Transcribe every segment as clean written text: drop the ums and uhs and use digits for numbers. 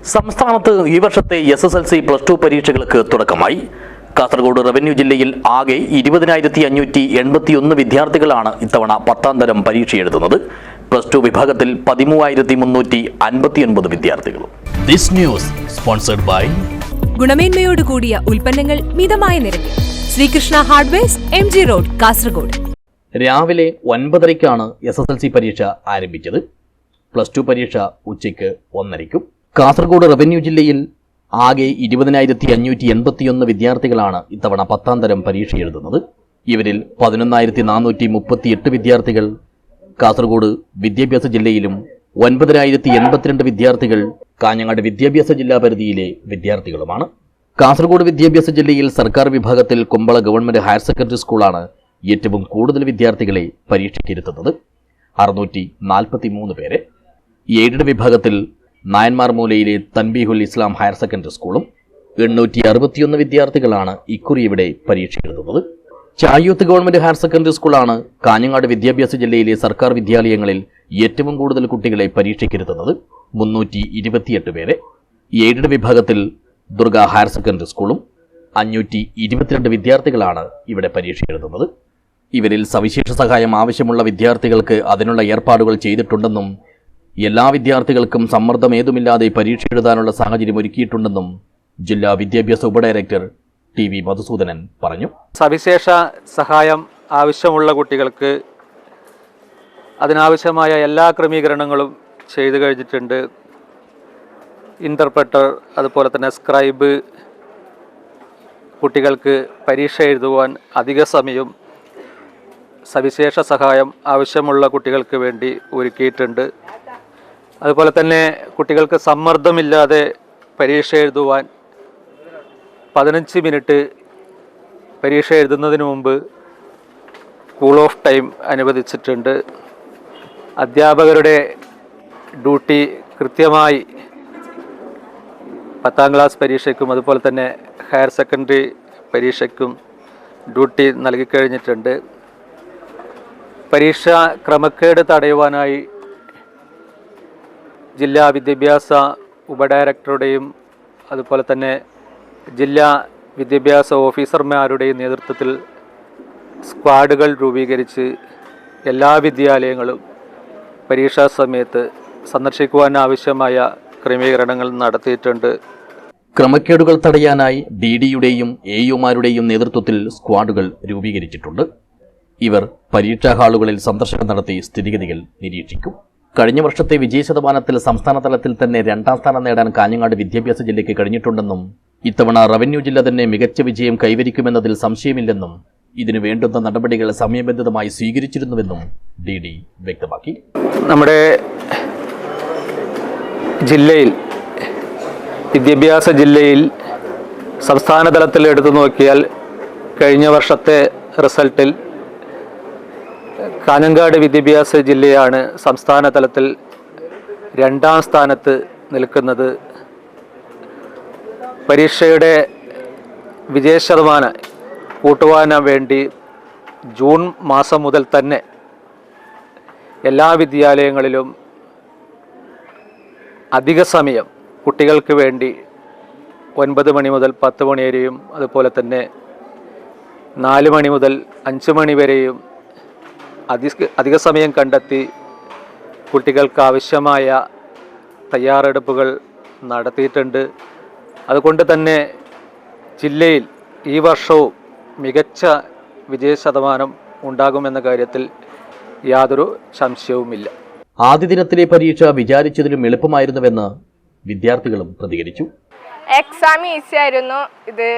സംസ്ഥാനത്ത് ഈ വർഷത്തെ SSLC +2 പരീക്ഷകൾക്ക് തുടക്കമായി. കാസർഗോഡ് റവന്യൂ ജില്ലയിൽ ആകെ 20,581 വിദ്യാർത്ഥികളാണ് ഇത്തവണ 10ാം തരം പരീക്ഷ എഴുതുന്നത്. +2 വിഭാഗത്തിൽ 13,359 വിദ്യാർത്ഥികളും. ദിസ് ന്യൂസ് സ്പോൺസർഡ് ബൈ ഗുണമേന്മയോട് കൂടിയ ഉൽപ്പന്നങ്ങൾ മിതമായ നിരക്കിൽ Sreekrishna hardwares, MG road, Kasaragod. രാവിലെ 9:30ക്കാണ് SSLC പരീക്ഷ ആരംഭിച്ചത്. +2 പരീക്ഷ ഉച്ചയ്ക്ക് 1:30ക്കും. കാസർഗോഡ് റവന്യൂ ജില്ലയിൽ ആകെ 20,581 വിദ്യാർത്ഥികളാണ് ഇത്തവണ 10ാം തരം പരീക്ഷ എഴുതുന്നത്. ഇവരിൽ 11,438 വിദ്യാർത്ഥികൾ കാസർഗോഡ് വിദ്യാഭ്യാസ ജില്ലയിലും 9,082 വിദ്യാർത്ഥികൾ കാഞ്ഞങ്ങാട് വിദ്യാഭ്യാസ ജില്ലാ പരിധിയിലെ വിദ്യാർത്ഥികളുമാണ്. കാസർഗോഡ് വിദ്യാഭ്യാസ ജില്ലയിൽ സർക്കാർ വിഭാഗത്തിൽ കുമ്പള ഗവൺമെന്റ് ഹയർ സെക്കൻഡറി സ്കൂളാണ് ഏറ്റവും കൂടുതൽ വിദ്യാർത്ഥികളെ പരീക്ഷയ്ക്കിരുത്തുന്നത്, 643 പേരെ. എയ്ഡഡ് വിഭാഗത്തിൽ നായന്മാർ മൂലയിലെ തൻബീഹുൽ ഇസ്ലാം ഹയർ സെക്കൻഡറി സ്കൂളും 861 വിദ്യാർത്ഥികളാണ് ഇക്കുറി ഇവിടെ പരീക്ഷ എഴുതുന്നത്. ചായൂത്ത് ഗവൺമെന്റ് ഹയർ സെക്കൻഡറി സ്കൂളാണ് കാഞ്ഞങ്ങാട് വിദ്യാഭ്യാസ ജില്ലയിലെ സർക്കാർ വിദ്യാലയങ്ങളിൽ ഏറ്റവും കൂടുതൽ കുട്ടികളെ പരീക്ഷയ്ക്കിരുത്തുന്നത്, 328 പേരെ. എയ്ഡഡ് വിഭാഗത്തിൽ ദുർഗ ഹയർ സെക്കൻഡറി സ്കൂളും 522 വിദ്യാർത്ഥികളാണ് ഇവിടെ പരീക്ഷ എഴുതുന്നത്. ഇവരിൽ സവിശേഷ സഹായം ആവശ്യമുള്ള വിദ്യാർത്ഥികൾക്ക് അതിനുള്ള ഏർപ്പാടുകൾ ചെയ്തിട്ടുണ്ടെന്നും എല്ലാ വിദ്യാർത്ഥികൾക്കും സമ്മർദ്ദമേതുമില്ലാതെ പരീക്ഷ എഴുതാനുള്ള സാഹചര്യം ഒരുക്കിയിട്ടുണ്ടെന്നും ജില്ലാ വിദ്യാഭ്യാസ ഉപഡയറക്ടർ TV മധുസൂദനൻ പറഞ്ഞു. സവിശേഷ സഹായം ആവശ്യമുള്ള കുട്ടികൾക്ക് അതിനാവശ്യമായ എല്ലാ ക്രമീകരണങ്ങളും ചെയ്തു കഴിഞ്ഞിട്ടുണ്ട്. ഇൻ്റർപ്രറ്റർ, അതുപോലെ തന്നെ സ്ക്രൈബ്, കുട്ടികൾക്ക് പരീക്ഷ എഴുതുവാൻ അധിക സമയം സവിശേഷ സഹായം ആവശ്യമുള്ള കുട്ടികൾക്ക് വേണ്ടി ഒരുക്കിയിട്ടുണ്ട്. അതുപോലെ തന്നെ കുട്ടികൾക്ക് സമ്മർദ്ദമില്ലാതെ പരീക്ഷ എഴുതുവാൻ 15 മിനിറ്റ് പരീക്ഷ എഴുതുന്നതിന് മുമ്പ് കൂൾ ഓഫ് ടൈം അനുവദിച്ചിട്ടുണ്ട്. അധ്യാപകരുടെ ഡ്യൂട്ടി കൃത്യമായി 10ാം ക്ലാസ് പരീക്ഷയ്ക്കും അതുപോലെ തന്നെ ഹയർ സെക്കൻഡറി പരീക്ഷയ്ക്കും ഡ്യൂട്ടി നൽകിക്കഴിഞ്ഞിട്ടുണ്ട്. പരീക്ഷ ക്രമക്കേട് തടയുവാനായി ജില്ലാ വിദ്യാഭ്യാസ ഉപഡയറക്ടറുടെയും അതുപോലെ തന്നെ ജില്ലാ വിദ്യാഭ്യാസ ഓഫീസർമാരുടെയും നേതൃത്വത്തിൽ സ്ക്വാഡുകൾ രൂപീകരിച്ച് എല്ലാ വിദ്യാലയങ്ങളും പരീക്ഷാ സമയത്ത് സന്ദർശിക്കുവാൻ ആവശ്യമായ ക്രമീകരണങ്ങൾ നടത്തിയിട്ടുണ്ട്. ക്രമക്കേടുകൾ തടയാനായി DDയുടെയും AUമാരുടെയും നേതൃത്വത്തിൽ സ്ക്വാഡുകൾ രൂപീകരിച്ചിട്ടുണ്ട്. ഇവർ പരീക്ഷാ ഹാളുകളിൽ സന്ദർശനം നടത്തി സ്ഥിതിഗതികൾ നിരീക്ഷിക്കും. കഴിഞ്ഞ വർഷത്തെ വിജയശതമാനത്തിൽ സംസ്ഥാന തലത്തിൽ തന്നെ 2ാം സ്ഥാനം നേടാൻ കാഞ്ഞങ്ങാട് വിദ്യാഭ്യാസ ജില്ലയ്ക്ക് കഴിഞ്ഞിട്ടുണ്ടെന്നും ഇത്തവണ റവന്യൂ ജില്ല തന്നെ മികച്ച വിജയം കൈവരിക്കുമെന്നതിൽ സംശയമില്ലെന്നും ഇതിനു വേണ്ടുന്ന നടപടികൾ സമയബന്ധിതമായി സ്വീകരിച്ചിരുന്നുവെന്നും DD വ്യക്തമാക്കി. നമ്മുടെ ജില്ലയിൽ വിദ്യാഭ്യാസ ജില്ലയിൽ സംസ്ഥാന തലത്തിൽ എടുത്തു നോക്കിയാൽ കഴിഞ്ഞ വർഷത്തെ റിസൾട്ടിൽ കാഞ്ഞങ്ങാട് വിദ്യാഭ്യാസ ജില്ലയാണ് സംസ്ഥാന തലത്തിൽ 2ാം സ്ഥാനത്ത് നിൽക്കുന്നത്. പരീക്ഷയുടെ വിജയശതമാനം കൂട്ടുവാൻ വേണ്ടി ജൂൺ മാസം മുതൽ തന്നെ എല്ലാ വിദ്യാലയങ്ങളിലും അധിക സമയം കുട്ടികൾക്ക് വേണ്ടി 9 മണി മുതൽ 10 മണി വരെയും അതുപോലെ തന്നെ 4 മണി മുതൽ 5 മണി വരെയും അധിക സമയം കണ്ടെത്തി കുട്ടികൾക്ക് ആവശ്യമായ തയ്യാറെടുപ്പുകൾ നടത്തിയിട്ടുണ്ട്. അതുകൊണ്ട് തന്നെ ജില്ലയിൽ ഈ വർഷവും മികച്ച വിജയശതമാനം ഉണ്ടാകുമെന്ന കാര്യത്തിൽ യാതൊരു സംശയവുമില്ല. ആദ്യ ദിനത്തിലെ പരീക്ഷ വിചാരിച്ചതിലും എളുപ്പമായിരുന്നുവെന്ന് വിദ്യാർത്ഥികളും പ്രതികരിച്ചു. എക്സാം ഈസി ആയിരുന്നു. ഇത്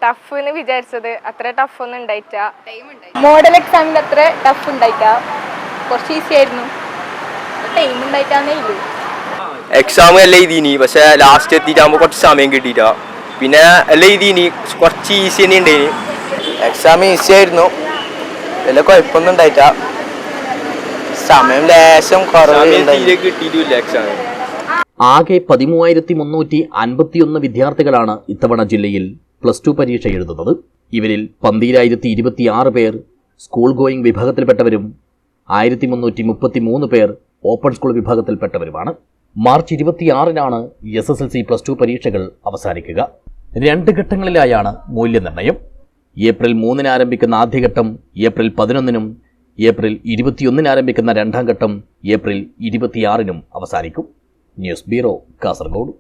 ടഫ് എന്ന് വിചാരിച്ചത് അത്ര ടഫ് ഒന്നും ഉണ്ടായിട്ട. മോഡൽ എക്സാമിന് അത്ര ടഫ് ഉണ്ടായിട്ട, കുറച്ച് ഈസി ആയിരുന്നു. ടൈം ഉണ്ടായിട്ടാന്നേ ഇല്ലു. എക്സാം എല്ലാം എഴുതിനി, പക്ഷെ ലാസ്റ്റ് എത്തിയിട്ടാകുമ്പോൾ കുറച്ച് സമയം കിട്ടിയിട്ടാ. പിന്നെ എല്ലാം എഴുതിനി, കുറച്ച് ഈസി തന്നെ ഉണ്ടായിന്. എക്സാം ഈസി ആയിരുന്നു, വലിയ കുഴപ്പമൊന്നും ഉണ്ടായിട്ട. സമയം ലേശം തീരെ കിട്ടിയിട്ടില്ല. എക്സാം ആകെ 13,351 വിദ്യാർത്ഥികളാണ് ഇത്തവണ ജില്ലയിൽ +2 പരീക്ഷ എഴുതുന്നത്. ഇവരിൽ 12,026 പേർ സ്കൂൾ ഗോയിങ് വിഭാഗത്തിൽപ്പെട്ടവരും 1,333 പേർ ഓപ്പൺ സ്കൂൾ വിഭാഗത്തിൽപ്പെട്ടവരുമാണ്. മാർച്ച് 26-നാണ് SSLC +2 പരീക്ഷകൾ അവസാനിക്കുക. 2 ഘട്ടങ്ങളിലായാണ് മൂല്യനിർണ്ണയം. ഏപ്രിൽ 3-ന് ആരംഭിക്കുന്ന ആദ്യഘട്ടം ഏപ്രിൽ 11-നും ഏപ്രിൽ 21-ന് ആരംഭിക്കുന്ന രണ്ടാം ഘട്ടം ഏപ്രിൽ 26-നും അവസാനിക്കും. News bureau, Kasaragod.